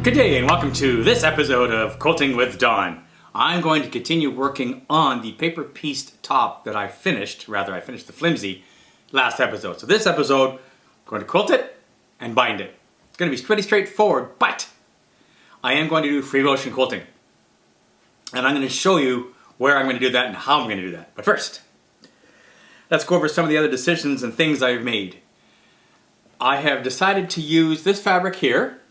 Good day and welcome to this episode of Quilting with Don. I'm going to continue working on the paper pieced top that I finished the flimsy last episode. So this episode, I'm going to quilt it and bind it. It's going to be pretty straightforward, but I am going to do free motion quilting. And I'm going to show you where I'm going to do that and how I'm going to do that. But first, let's go over some of the other decisions and things I've made. I have decided to use this fabric here.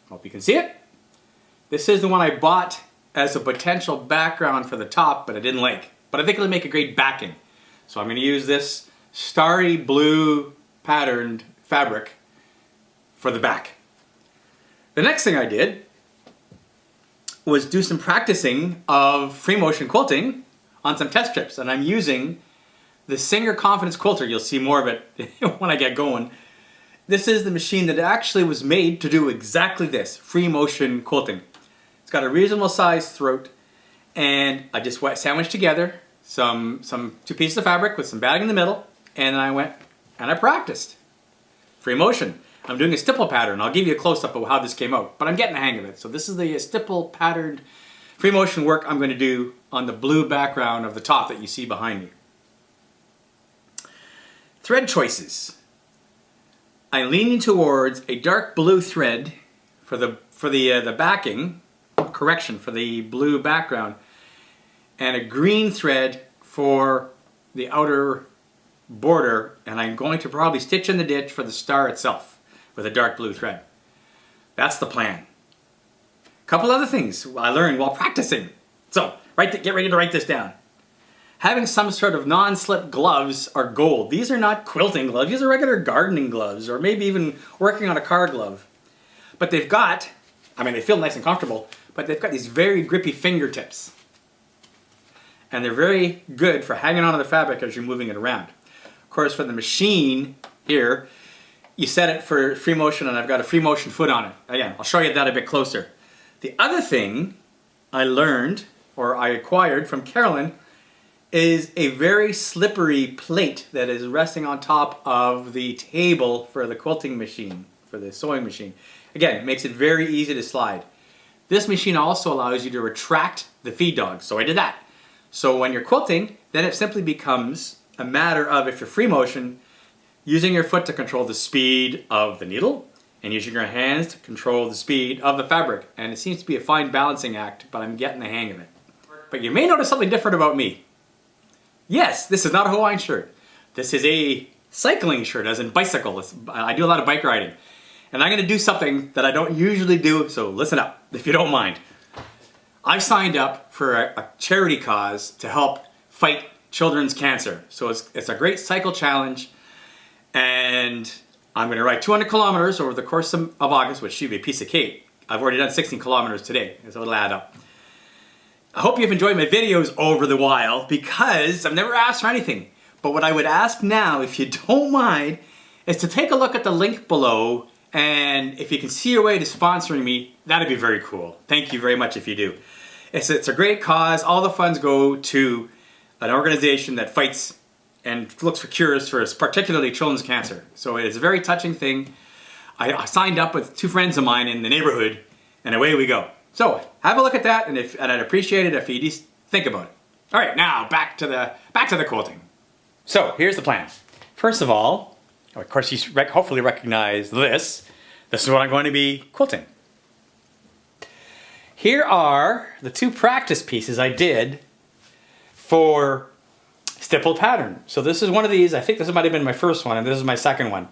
Hope you can see it. This is the one I bought as a potential background for the top, but I didn't like. But I think it'll make a great backing. So I'm going to use this starry blue patterned fabric for the back. The next thing I did was do some practicing of free motion quilting on some test strips. And I'm using the Singer Confidence Quilter. You'll see more of it when I get going. This is the machine that actually was made to do exactly this, free motion quilting. It's got a reasonable sized throat, and I just sandwiched together some two pieces of fabric with some batting in the middle, and then I went and I practiced free motion. I'm doing a stipple pattern. I'll give you a close-up of how this came out, but I'm getting the hang of it. So this is the stipple patterned free motion work I'm going to do on the blue background of the top that you see behind me. Thread choices. I'm leaning towards a dark blue thread for the backing, correction, for the blue background, and a green thread for the outer border, and I'm going to probably stitch in the ditch for the star itself with a dark blue thread. That's the plan. A couple other things I learned while practicing. So, get ready to write this down. Having some sort of non-slip gloves are gold. These are not quilting gloves. These are regular gardening gloves, or maybe even working on a car glove. But they've got, they feel nice and comfortable, but they've got these very grippy fingertips. And they're very good for hanging onto the fabric as you're moving it around. Of course, for the machine here, you set it for free motion, and I've got a free motion foot on it. Again, I'll show you that a bit closer. The other thing I learned, or I acquired from Carolyn, is a very slippery plate that is resting on top of the table for the quilting machine, for the sewing machine. Again, it makes it very easy to slide. This machine also allows you to retract the feed dog, so I did that. So when you're quilting, then it simply becomes a matter of, if you're free motion, using your foot to control the speed of the needle and using your hands to control the speed of the fabric. And it seems to be a fine balancing act, but I'm getting the hang of it. But you may notice something different about me. Yes, this is not a Hawaiian shirt. This is a cycling shirt, as in bicycle. I do a lot of bike riding. And I'm going to do something that I don't usually do, so listen up, if you don't mind. I've signed up for a charity cause to help fight children's cancer. So it's a great cycle challenge, and I'm going to ride 200 kilometers over the course of August, which should be a piece of cake. I've already done 16 kilometers today, so it'll add up. I hope you've enjoyed my videos over the while, because I've never asked for anything. But what I would ask now, if you don't mind, is to take a look at the link below, and if you can see your way to sponsoring me, that'd be very cool. Thank you very much if you do. It's a great cause. All the funds go to an organization that fights and looks for cures for particularly children's cancer. So it is a very touching thing. I signed up with two friends of mine in the neighborhood, and away we go. So have a look at that, and I'd appreciate it if you just think about it. All right, now back to the quilting. So here's the plan. First of all, of course, you hopefully recognize this. This is what I'm going to be quilting. Here are the two practice pieces I did for stippled pattern. So this is one of these. I think this might have been my first one, and this is my second one.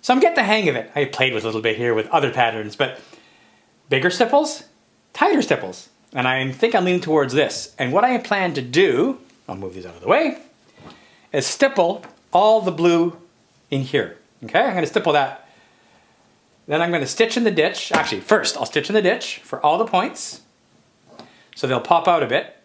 So I'm getting the hang of it. I played with a little bit here with other patterns, but bigger stipples, tighter stipples. And I think I'm leaning towards this. And what I plan to do, I'll move these out of the way, is stipple all the blue in here. Okay, I'm going to stipple that. Then I'm going to stitch in the ditch. Actually, first I'll stitch in the ditch for all the points, so they'll pop out a bit.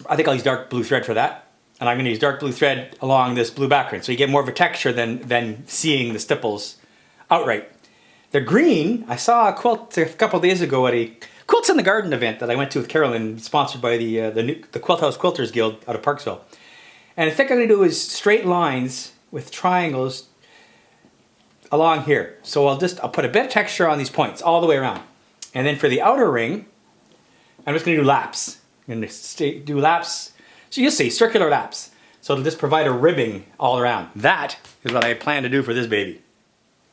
I think I'll use dark blue thread for that. And I'm going to use dark blue thread along this blue background, so you get more of a texture than seeing the stipples outright. The green, I saw a quilt a couple of days ago at a Quilts in the Garden event that I went to with Carolyn, sponsored by the Quilt House Quilters Guild out of Parksville. And I think I'm going to do is straight lines with triangles along here. So I'll put a bit of texture on these points all the way around. And then for the outer ring, I'm just gonna do laps. I'm gonna do laps, so you'll see, circular laps. So it'll just provide a ribbing all around. That is what I plan to do for this baby.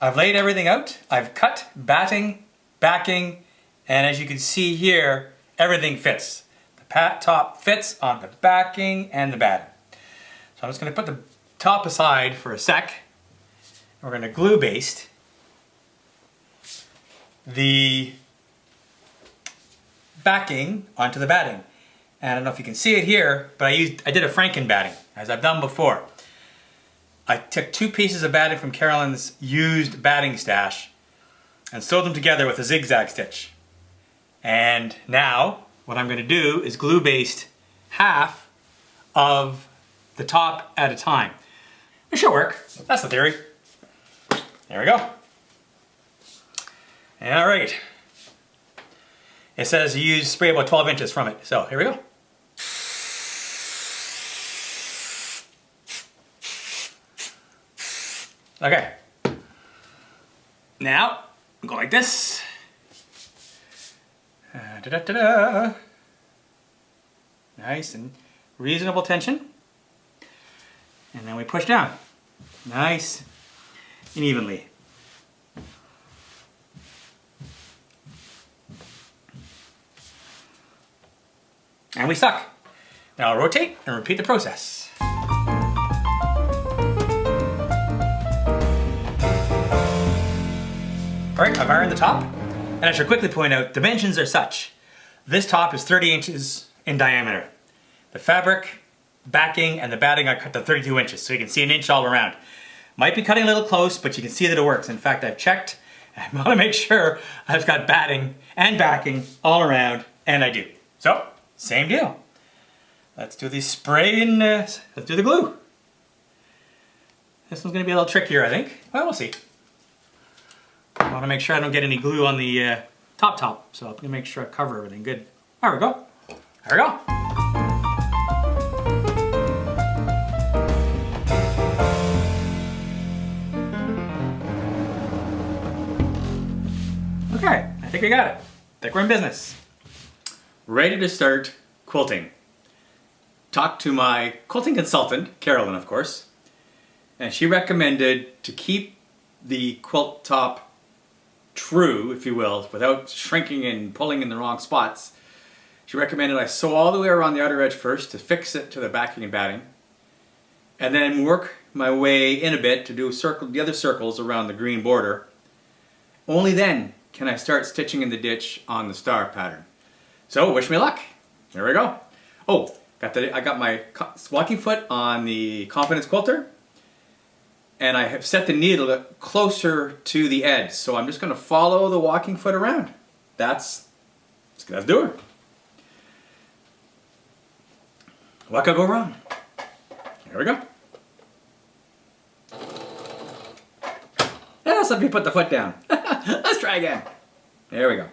I've laid everything out. I've cut, batting, backing, and as you can see here, everything fits. The top fits on the backing and the batting. So I'm just gonna put the top aside for a sec. We're gonna glue baste the backing onto the batting. And I don't know if you can see it here, but I did a Franken batting, as I've done before. I took 2 pieces of batting from Carolyn's used batting stash and sewed them together with a zigzag stitch. And now, what I'm gonna do is glue baste half of the top at a time. It should work, that's the theory. There we go. All right. It says you use spray about 12 inches from it, so here we go. Okay. Now, go like this. Da-da-da-da. Nice and reasonable tension. And then we push down. Nice and evenly. And we stuck. Now I'll rotate and repeat the process. Alright, I've ironed the top, and I should quickly point out, dimensions are such. This top is 30 inches in diameter. The fabric, backing, and the batting are cut to 32 inches, so you can see an inch all around. Might be cutting a little close, but you can see that it works. In fact, I've checked, and I want to make sure I've got batting and backing all around, and I do. So, same deal. Let's do the spray and let's do the glue. This one's going to be a little trickier, I think. Well, we'll see. I want to make sure I don't get any glue on the top, so I'm going to make sure I cover everything good. There we go. There we go. Okay, I think we got it. I think we're in business. Ready to start quilting. Talked to my quilting consultant, Carolyn, of course, and she recommended to keep the quilt top true, if you will, without shrinking and pulling in the wrong spots. She recommended I sew all the way around the outer edge first to fix it to the backing and batting, and then work my way in a bit to do the other circles around the green border. Only then can I start stitching in the ditch on the star pattern. So wish me luck. There we go. Oh, I got my walking foot on the Confidence Quilter, and I have set the needle closer to the edge. So I'm just going to follow the walking foot around. Let's do it. What could go wrong? Here we go. Yeah, somebody put the foot down. Let's try again. There we go.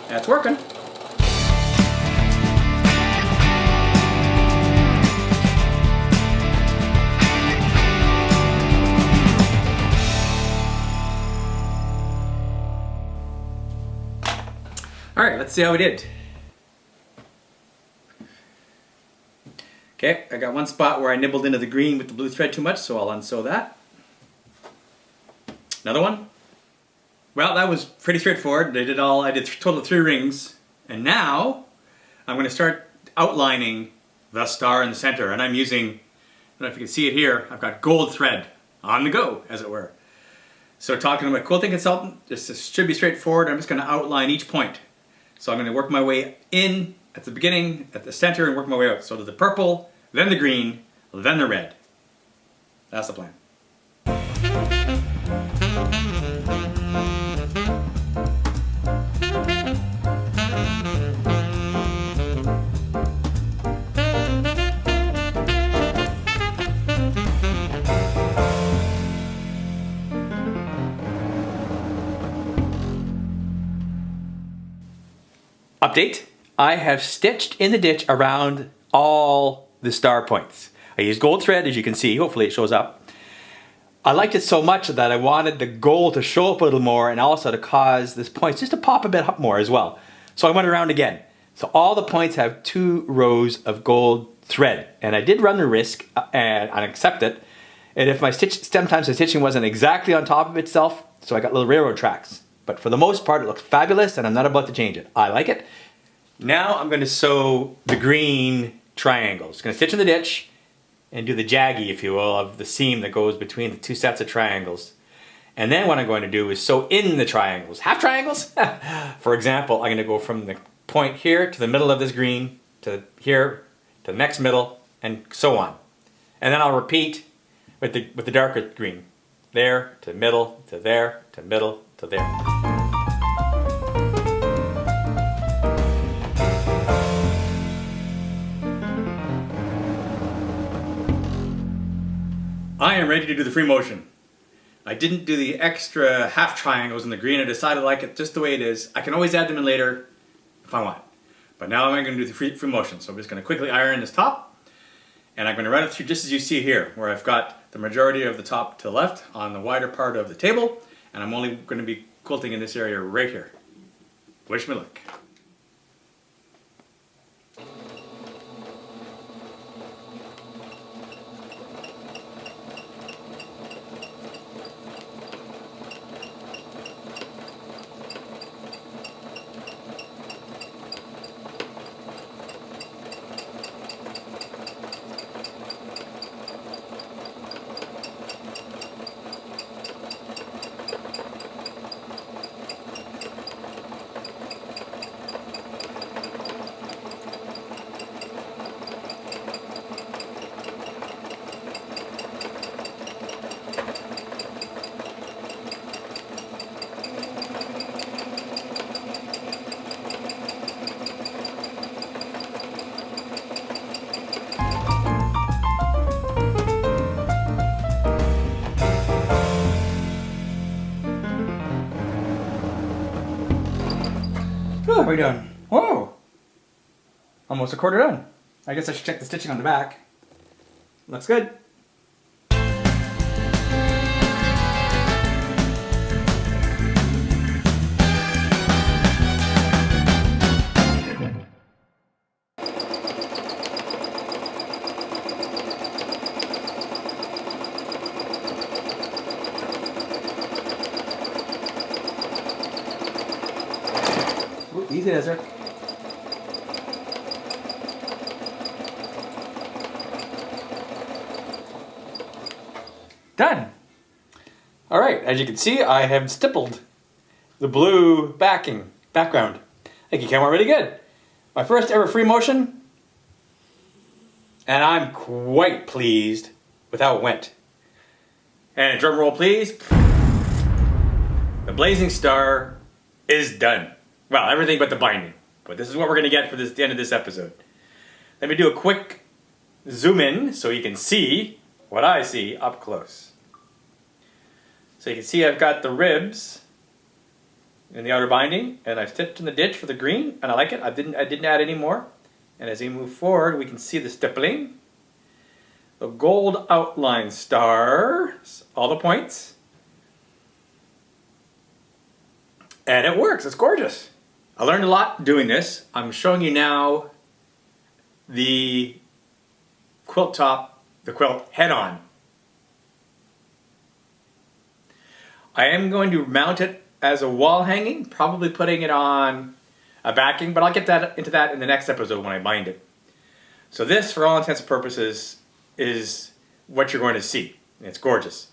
That's working. All right, let's see how we did. Okay, I got one spot where I nibbled into the green with the blue thread too much, so I'll unsew that. Another one. Well, that was pretty straightforward. I did a total of 3 rings, and now I'm going to start outlining the star in the center, and I'm using, I don't know if you can see it here, I've got gold thread on the go, as it were. So talking to my quilting consultant, this should be straightforward. I'm just going to outline each point. So I'm going to work my way in at the beginning, at the center, and work my way out. So to the purple, then the green, then the red. That's the plan. Update, I have stitched in the ditch around all the star points. I used gold thread, as you can see, hopefully it shows up. I liked it so much that I wanted the gold to show up a little more and also to cause this point just to pop a bit more as well. So I went around again. So all the points have 2 rows of gold thread, and I did run the risk and I accept it. And if my sometimes the stitching wasn't exactly on top of itself, so I got little railroad tracks. But for the most part, it looks fabulous, and I'm not about to change it. I like it. Now I'm going to sew the green triangles. Going to stitch in the ditch and do the jaggy, if you will, of the seam that goes between the 2 sets of triangles. And then what I'm going to do is sew in the triangles. Half triangles? For example, I'm going to go from the point here to the middle of this green, to here, to the next middle, and so on. And then I'll repeat with the darker green. There, to middle, to there, to middle, to there. I am ready to do the free motion. I didn't do the extra half triangles in the green. I decided I like it just the way it is. I can always add them in later if I want. But now I'm going to do the free motion. So I'm just going to quickly iron this top. And I'm going to run it through just as you see here, where I've got the majority of the top to the left on the wider part of the table. And I'm only going to be quilting in this area right here. Wish me luck. How are we doing? Whoa! Almost a quarter done. I guess I should check the stitching on the back. Looks good. Easy as there. Done. All right, as you can see, I have stippled the blue background. I think it came out really good. My first ever free motion, and I'm quite pleased with how it went. And a drum roll, please. The blazing star is done. Well, everything but the binding. But this is what we're going to get for the end of this episode. Let me do a quick zoom in so you can see what I see up close. So you can see I've got the ribs in the outer binding, and I've stitched in the ditch for the green, and I like it. I didn't add any more. And as we move forward, we can see the stippling, the gold outline stars, all the points. And it works. It's gorgeous. I learned a lot doing this. I'm showing you now the quilt top, the quilt head-on. I am going to mount it as a wall hanging, probably putting it on a backing, but I'll get into that in the next episode when I bind it. So this, for all intents and purposes, is what you're going to see. It's gorgeous.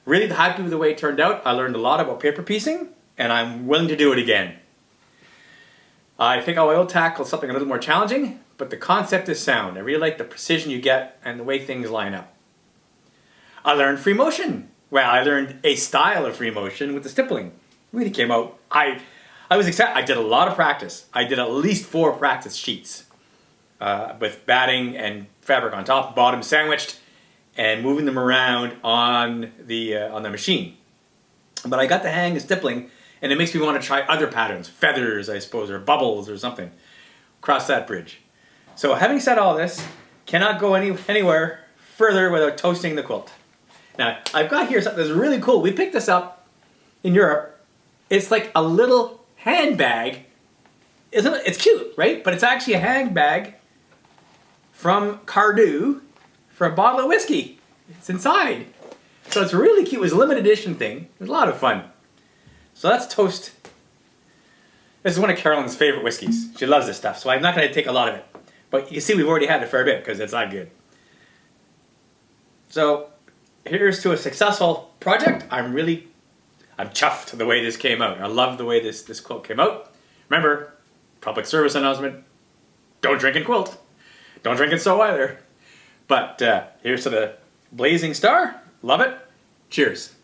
Really happy with the way it turned out. I learned a lot about paper piecing, and I'm willing to do it again. I think I will tackle something a little more challenging, but the concept is sound. I really like the precision you get and the way things line up. I learned free motion. Well, I learned a style of free motion with the stippling. It really came out. I was excited. I did a lot of practice. I did at least 4 practice sheets with batting and fabric on top and bottom sandwiched and moving them around on the machine. But I got the hang of stippling, and it makes me want to try other patterns, feathers, I suppose, or bubbles or something. Cross that bridge. So having said all this, cannot go anywhere further without toasting the quilt. Now, I've got here something that's really cool. We picked this up in Europe. It's like a little handbag. Isn't it? It's cute, right? But it's actually a handbag from Cardew for a bottle of whiskey. It's inside. So it's really cute. It was a limited edition thing. It was a lot of fun. So let's toast. This is one of Carolyn's favorite whiskeys. She loves this stuff, so I'm not going to take a lot of it. But you see, we've already had a fair bit because it's not good. So here's to a successful project. I'm chuffed the way this came out. I love the way this quilt came out. Remember, public service announcement, don't drink and quilt. Don't drink and sew either. But here's to the blazing star. Love it. Cheers.